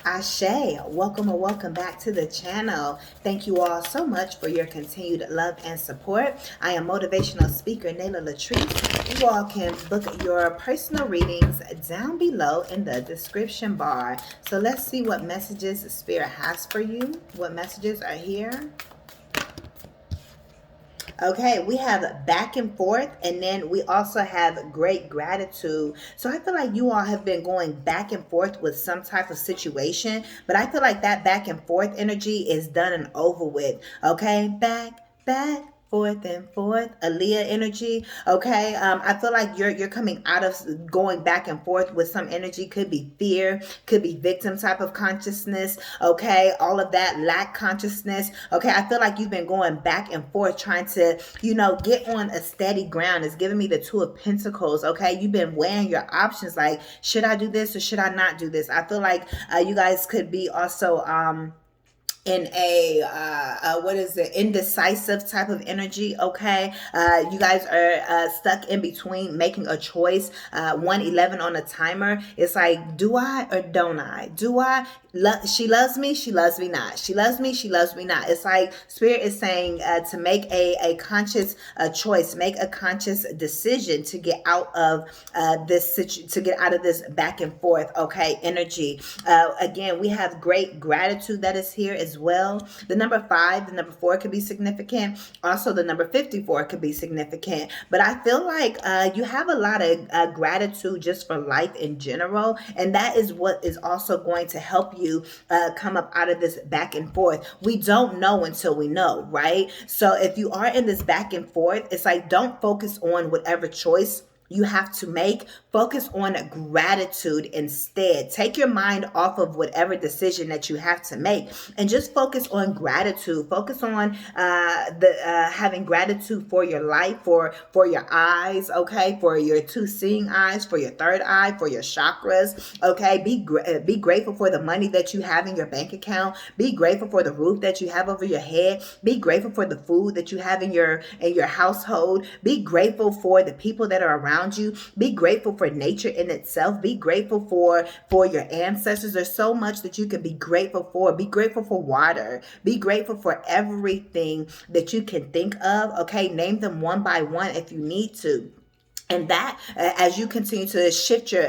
Ashe, welcome or welcome back to the channel. Thank you all so much for your continued love and support. I am motivational speaker Nala Latrice. You all can book your personal readings down below in the description bar. So let's see what messages Spirit has for you. What messages are here? Okay, we have back and forth, and then we also have great gratitude. So I feel like you all have been going back and forth with some type of situation, but I feel like that back and forth energy is done and over with. Okay, back, forth and forth, Aaliyah energy. Okay, I feel like you're coming out of going back and forth with some energy. Could be fear, could be victim type of consciousness. Okay, all of that lack consciousness. Okay, I feel like you've been going back and forth trying to, get on a steady ground. It's giving me the Two of Pentacles. Okay, you've been weighing your options, like, should I do this or should I not do this? I feel like you guys could be also in a what is it, indecisive type of energy. Okay, you guys are stuck in between making a choice. 111 on a timer. It's like, do I or don't I? Do I she loves me, she loves me not. She loves me, she loves me not. It's like Spirit is saying to make a conscious choice, make a conscious decision to get out of to get out of this back and forth. Okay, energy. Again, we have great gratitude that is here as well. The number 5, the number 4 could be significant. Also, the number 54 could be significant. But I feel like you have a lot of gratitude just for life in general, and that is what is also going to help you come up out of this back and forth. We don't know until we know, right? So if you are in this back and forth, it's like, don't focus on whatever choice you have to make. Focus on gratitude instead. Take your mind off of whatever decision that you have to make and just focus on gratitude. Focus on having gratitude for your life, for your eyes, okay, for your 2 seeing eyes, for your 3rd eye, for your chakras. Okay, be grateful for the money that you have in your bank account. Be grateful for the roof that you have over your head. Be grateful for the food that you have in your household. Be grateful for the people that are around you. Be grateful for nature in itself. Be grateful for your ancestors. There's so much that you can be grateful for. Be grateful for water. Be grateful for everything that you can think of. Okay, name them one by one if you need to. And that, as you continue to shift your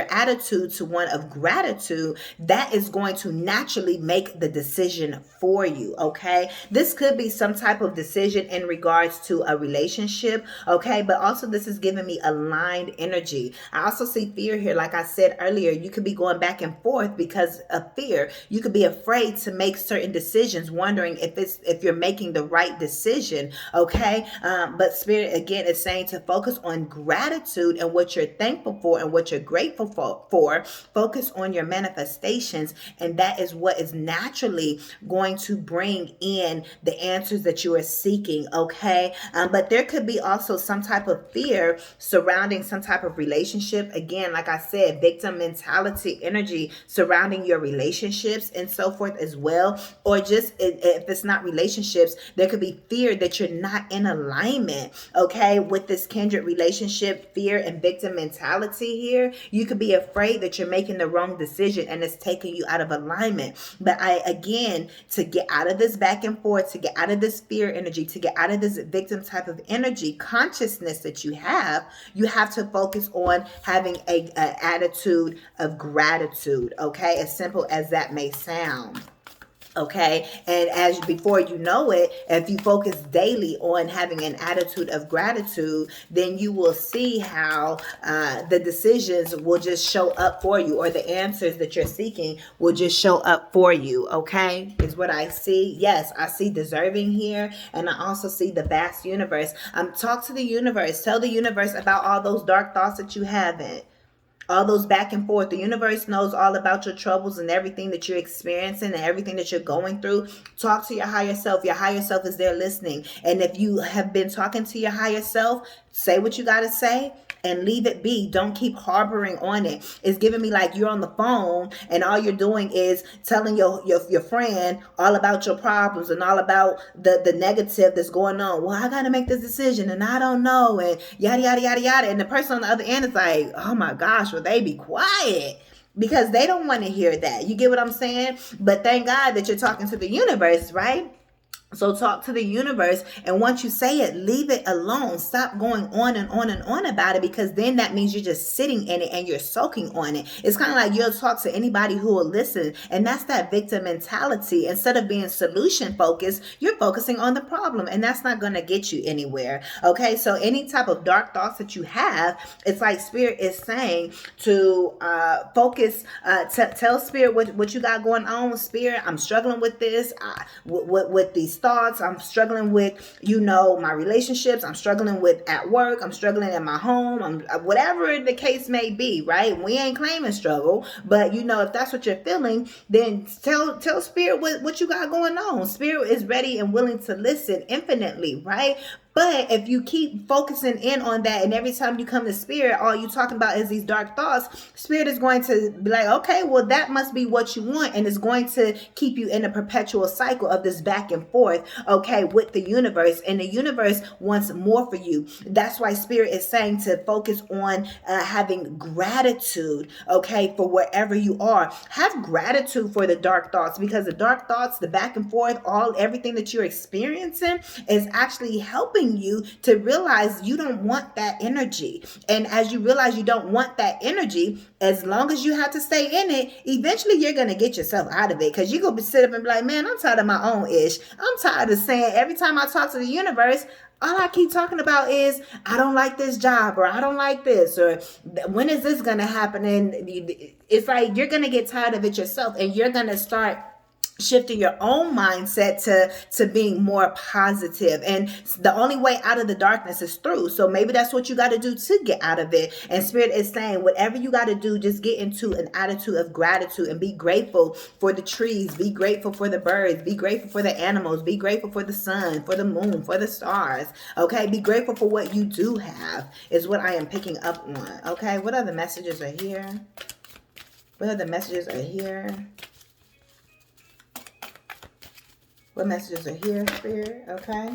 attitude to one of gratitude, that is going to naturally make the decision for you. Okay, this could be some type of decision in regards to a relationship. Okay, but also this is giving me aligned energy. I also see fear here. Like I said earlier, you could be going back and forth because of fear. You could be afraid to make certain decisions, wondering if you're making the right decision. Okay, but Spirit again is saying to focus on gratitude and what you're thankful for and what you're grateful for. Focus on your manifestations, and that is what is naturally going to bring in the answers that you are seeking. Okay, but there could be also some type of fear surrounding some type of relationship. Again, like I said, victim mentality energy surrounding your relationships and so forth as well. Or just if it's not relationships, there could be fear that you're not in alignment, okay, with this kindred relationship. Fear and victim mentality here. You could be afraid that you're making the wrong decision and it's taking you out of alignment. But again, to get out of this back and forth, to get out of this fear energy, to get out of this victim type of energy consciousness that you have to focus on having an attitude of gratitude. Okay, as simple as that may sound. Okay, and as before you know it, if you focus daily on having an attitude of gratitude, then you will see how the decisions will just show up for you, or the answers that you're seeking will just show up for you. Okay, is what I see. Yes, I see deserving here, and I also see the vast universe. Talk to the universe. Tell the universe about all those dark thoughts that you have in. All those back and forth. The universe knows all about your troubles and everything that you're experiencing and everything that you're going through. Talk to your higher self. Your higher self is there listening. And if you have been talking to your higher self, say what you got to say and leave it be. Don't keep harboring on it. It's giving me like you're on the phone and all you're doing is telling your friend all about your problems and all about the negative that's going on. Well, I got to make this decision and I don't know, and yada, yada, yada, yada. And the person on the other end is like, oh my gosh, will they be quiet? because they don't want to hear that. You get what I'm saying? But thank God that you're talking to the universe, right? So talk to the universe, and once you say it, leave it alone. Stop going on and on and on about it, because then that means you're just sitting in it and you're soaking on it. It's kind of like you'll talk to anybody who will listen, and that's that victim mentality. Instead of being solution focused, you're focusing on the problem, and that's not going to get you anywhere. Okay, so any type of dark thoughts that you have, it's like Spirit is saying to focus, tell Spirit what you got going on. Spirit, I'm struggling with this, with these thoughts. I'm struggling with, my relationships. I'm struggling with at work. I'm struggling in my home. Whatever the case may be, right? We ain't claiming struggle, but if that's what you're feeling, then tell Spirit what you got going on. Spirit is ready and willing to listen infinitely, right? But if you keep focusing in on that, and every time you come to Spirit, all you talking about is these dark thoughts, Spirit is going to be like, okay, well, that must be what you want. And it's going to keep you in a perpetual cycle of this back and forth, okay, with the universe. And the universe wants more for you. That's why Spirit is saying to focus on having gratitude, okay, for wherever you are. Have gratitude for the dark thoughts, because the dark thoughts, the back and forth, everything that you're experiencing is actually helping you to realize you don't want that energy. And as you realize you don't want that energy, as long as you have to stay in it, eventually you're going to get yourself out of it, because you're going to sit up and be like, man, I'm tired of my own ish. I'm tired of saying every time I talk to the universe, all I keep talking about is, I don't like this job, or I don't like this, or when is this going to happen? And it's like you're going to get tired of it yourself, and you're going to start shifting your own mindset to being more positive. And the only way out of the darkness is through. So maybe that's what you got to do to get out of it. And Spirit is saying, whatever you got to do, just get into an attitude of gratitude and be grateful for the trees, be grateful for the birds, be grateful for the animals, be grateful for the sun, for the moon, for the stars. Okay, be grateful for what you do have is what I am picking up on. Okay, what other messages are here? What other messages are here? What messages are here, Spirit? Okay.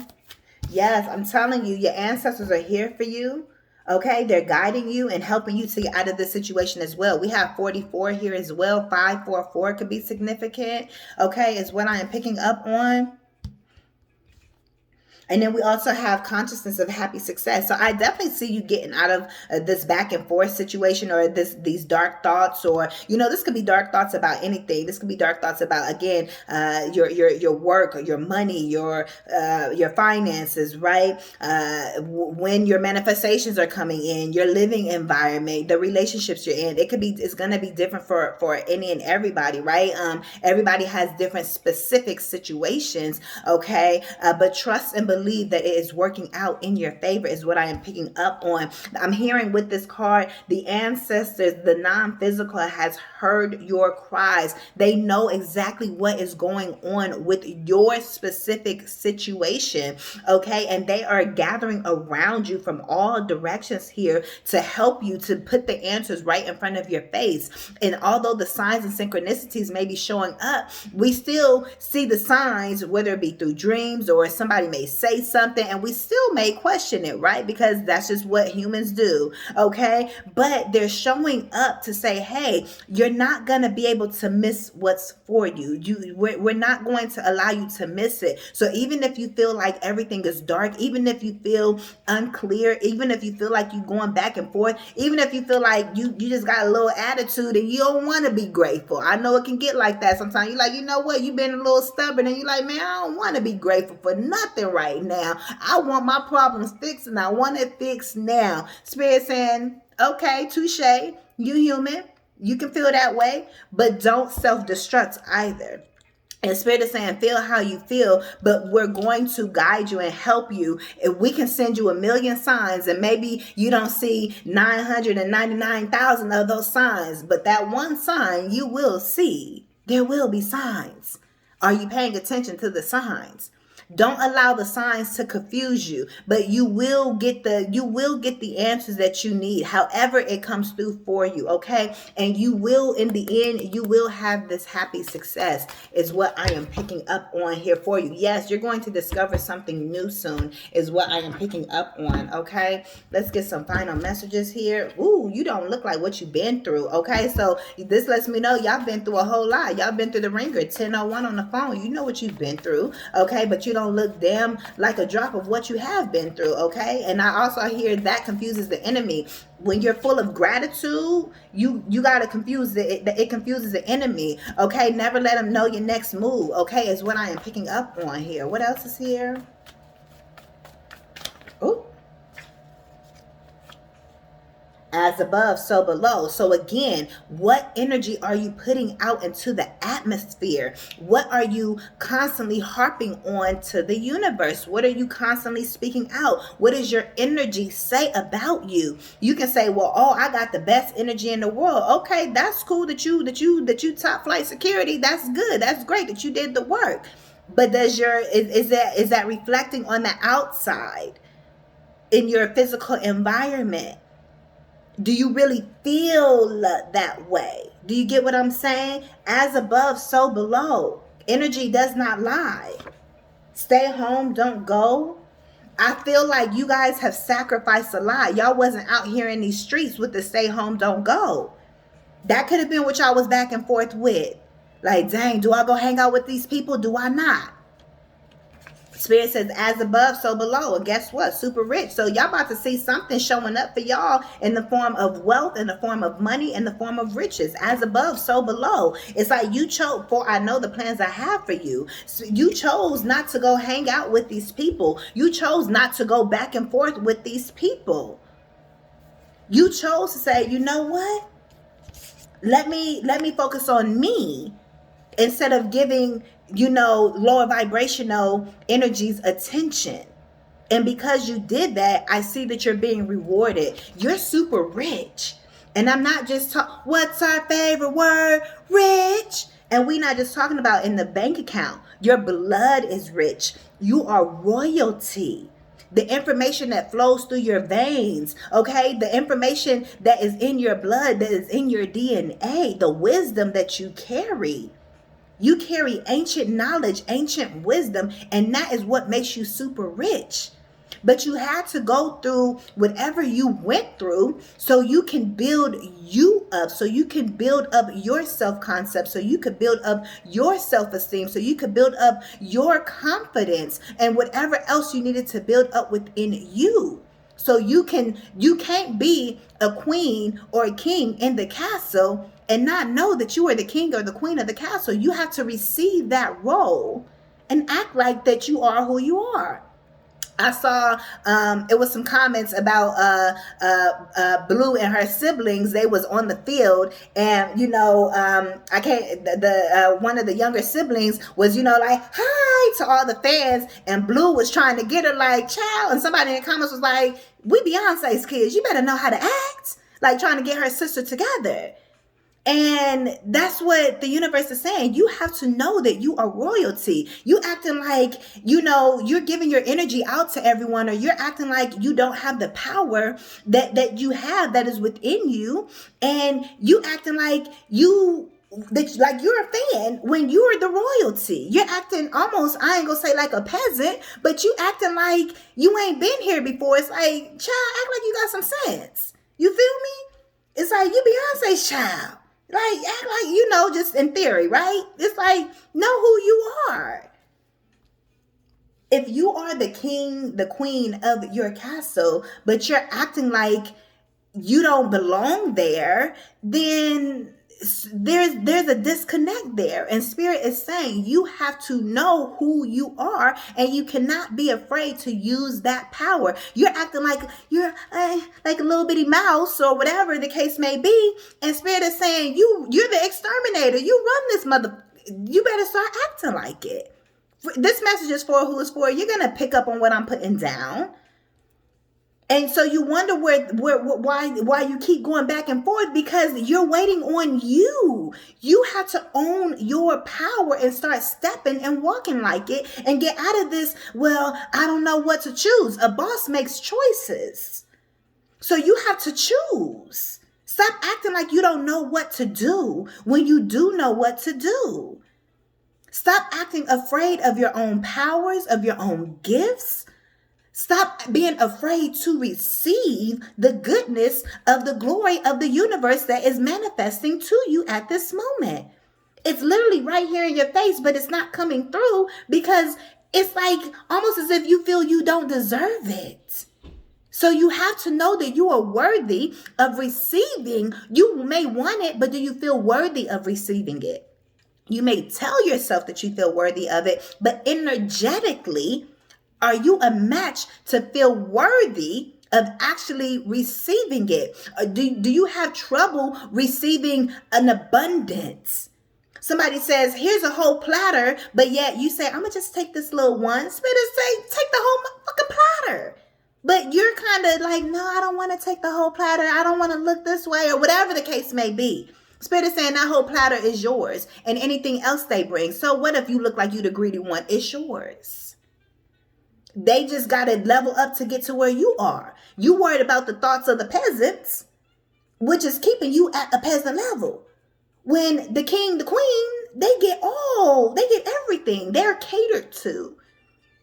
Yes, I'm telling you, your ancestors are here for you. Okay, they're guiding you and helping you to get out of this situation as well. We have 44 here as well. 544 could be significant. Okay, is what I am picking up on. And then we also have consciousness of happy success. So I definitely see you getting out of this back and forth situation, or these dark thoughts, or, this could be dark thoughts about anything. This could be dark thoughts about, again, your work, or your money, your finances, right? When your manifestations are coming in, your living environment, the relationships you're in. It's going to be different for any and everybody, right? Everybody has different specific situations, okay? But trust and believe that it is working out in your favor is what I am picking up on. I'm hearing with this card, the ancestors, the non-physical, has heard your cries. They know exactly what is going on with your specific situation, okay? And they are gathering around you from all directions here to help you to put the answers right in front of your face. And although the signs and synchronicities may be showing up, we still see the signs, whether it be through dreams or somebody may say something, and we still may question it, right? Because that's just what humans do, okay? But they're showing up to say, hey, you're not going to be able to miss what's for you. We're not going to allow you to miss it. So even if you feel like everything is dark, even if you feel unclear, even if you feel like you're going back and forth, even if you feel like you just got a little attitude and you don't want to be grateful. I know it can get like that sometimes. You're like, you know what? You've been a little stubborn, and you're like, man, I don't want to be grateful for nothing right now. I want my problems fixed, and I want it fixed now. Spirit saying, okay, touche, you human. You can feel that way, but don't self-destruct either. And Spirit is saying, feel how you feel, but we're going to guide you and help you. If we can send you a million signs, and maybe you don't see 999,000 of those signs, but that one sign you will see. There will be signs. Are you paying attention to the signs? Don't allow the signs to confuse you, but you will get the answers that you need, however it comes through for you, okay? And you will, in the end, you will have this happy success, is what I am picking up on here for you. Yes, you're going to discover something new soon, is what I am picking up on, okay? Let's get some final messages here. Ooh, you don't look like what you've been through, okay? So this lets me know y'all been through a whole lot. Y'all been through the ringer. 1001 on the phone. You know what you've been through, okay? But you don't look damn like a drop of what you have been through, okay? And I also hear that confuses the enemy. When you're full of gratitude, you gotta confuse it confuses the enemy, okay? Never let them know your next move, okay? Is what I am picking up on here. What else is here? Oh, as above, so below. So again, what energy are you putting out into the atmosphere? What are you constantly harping on to the universe? What are you constantly speaking out? What does your energy say about you? You can say, well, oh, I got the best energy in the world. Okay, that's cool that you top flight security. That's good. That's great that you did the work. But does is that reflecting on the outside in your physical environment? Do you really feel that way? Do you get what I'm saying? As above, so below. Energy does not lie. Stay home, don't go. I feel like you guys have sacrificed a lot. Y'all wasn't out here in these streets with the stay home, don't go. That could have been what y'all was back and forth with. Like, dang, do I go hang out with these people? Do I not? Spirit says, as above, so below. And guess what? Super rich. So y'all about to see something showing up for y'all in the form of wealth, in the form of money, in the form of riches. As above, so below. It's like you chose, for I know the plans I have for you. So you chose not to go hang out with these people. You chose not to go back and forth with these people. You chose to say, you know what? Let me focus on me instead of giving, lower vibrational energies attention. And because you did that, I see that you're being rewarded. You're super rich. And I'm not just what's our favorite word? Rich. And we're not just talking about in the bank account. Your blood is rich. You are royalty. The information that flows through your veins, okay? The information that is in your blood, that is in your DNA, the wisdom that you carry. You carry ancient knowledge, ancient wisdom, and that is what makes you super rich. But you had to go through whatever you went through so you can build you up, so you can build up your self-concept, so you could build up your self-esteem, so you could build up your confidence and whatever else you needed to build up within you. So you can't be a queen or a king in the castle and not know that you are the king or the queen of the castle. You have to receive that role and act like that you are who you are. I saw it was some comments about Blue and her siblings. They was on the field, and I can't. One of the younger siblings was like hi to all the fans, and Blue was trying to get her like child, and somebody in the comments was like, "We Beyonce's kids. You better know how to act." Like trying to get her sister together. And that's what the universe is saying. You have to know that you are royalty. You acting like, you're giving your energy out to everyone, or you're acting like you don't have the power that you have that is within you. And you acting like you're a fan when you're the royalty. You're acting almost, I ain't gonna say like a peasant, but you acting like you ain't been here before. It's like, child, act like you got some sense. You feel me? It's like you Beyonce's child. Like, act like, just in theory, right? It's like, know who you are. If you are the king, the queen of your castle, but you're acting like you don't belong there, then there's a disconnect there. And Spirit is saying you have to know who you are, and you cannot be afraid to use that power. You're acting like you're like a little bitty mouse or whatever the case may be, and Spirit is saying you're the exterminator. You run this mother. You better start acting like it. This message is for who is for. You're gonna pick up on what I'm putting down. And so you wonder why you keep going back and forth, because you're waiting on you. You have to own your power and start stepping and walking like it and get out of this, well, I don't know what to choose. A boss makes choices. So you have to choose. Stop acting like you don't know what to do when you do know what to do. Stop acting afraid of your own powers, of your own gifts. Stop being afraid to receive the goodness of the glory of the universe that is manifesting to you at this moment. It's literally right here in your face, but it's not coming through because it's like almost as if you feel you don't deserve it. So you have to know that you are worthy of receiving. You may want it, but do you feel worthy of receiving it? You may tell yourself that you feel worthy of it, but energetically, are you a match to feel worthy of actually receiving it? Or do you have trouble receiving an abundance? Somebody says, here's a whole platter, but yet you say, I'm going to just take this little one. Spirit say, take the whole fucking platter. But you're kind of like, no, I don't want to take the whole platter. I don't want to look this way, or whatever the case may be. Spirit is saying that whole platter is yours and anything else they bring. So what if you look like you the greedy one? It's yours. They just got to level up to get to where you are. You worried about the thoughts of the peasants, which is keeping you at a peasant level. When the king, the queen, they get everything. They're catered to.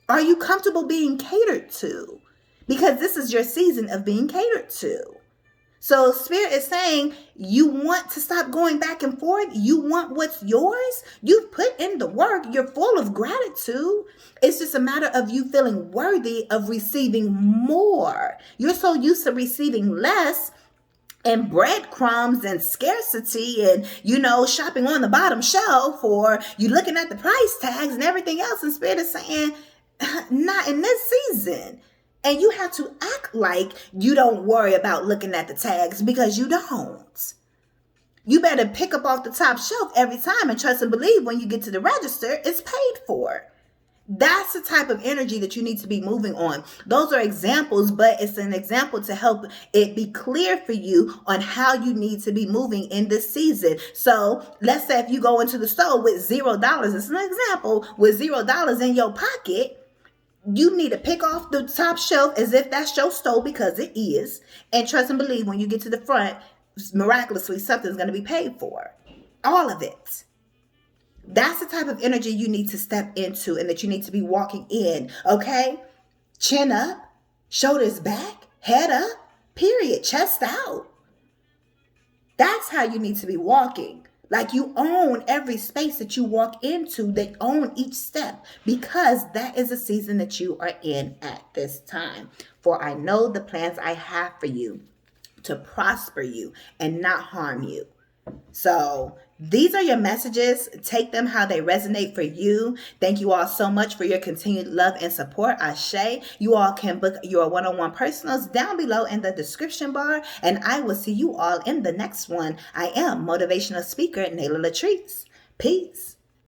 Are you comfortable being catered to? Because this is your season of being catered to. So Spirit is saying, you want to stop going back and forth. You want what's yours. You've put in the work. You're full of gratitude. It's just a matter of you feeling worthy of receiving more. You're so used to receiving less and breadcrumbs and scarcity and, shopping on the bottom shelf, or you looking at the price tags and everything else. And Spirit is saying, not in this season. And you have to act like you don't worry about looking at the tags, because you don't. You better pick up off the top shelf every time and trust and believe when you get to the register, it's paid for. That's the type of energy that you need to be moving on. Those are examples, but it's an example to help it be clear for you on how you need to be moving in this season. So let's say if you go into the store with $0, it's an example, with $0 in your pocket, you need to pick off the top shelf as if that's your store, because it is. And trust and believe when you get to the front, miraculously, something's going to be paid for. All of it. That's the type of energy you need to step into and that you need to be walking in. Okay? Chin up, shoulders back, head up, period. Chest out. That's how you need to be walking. Like you own every space that you walk into, they own each step, because that is the season that you are in at this time. For I know the plans I have for you, to prosper you and not harm you. So these are your messages. Take them how they resonate for you. Thank you all so much for your continued love and support. ASHE. You all can book your one-on-one personals down below in the description bar. And I will see you all in the next one. I am motivational speaker Nala Latrice. Peace.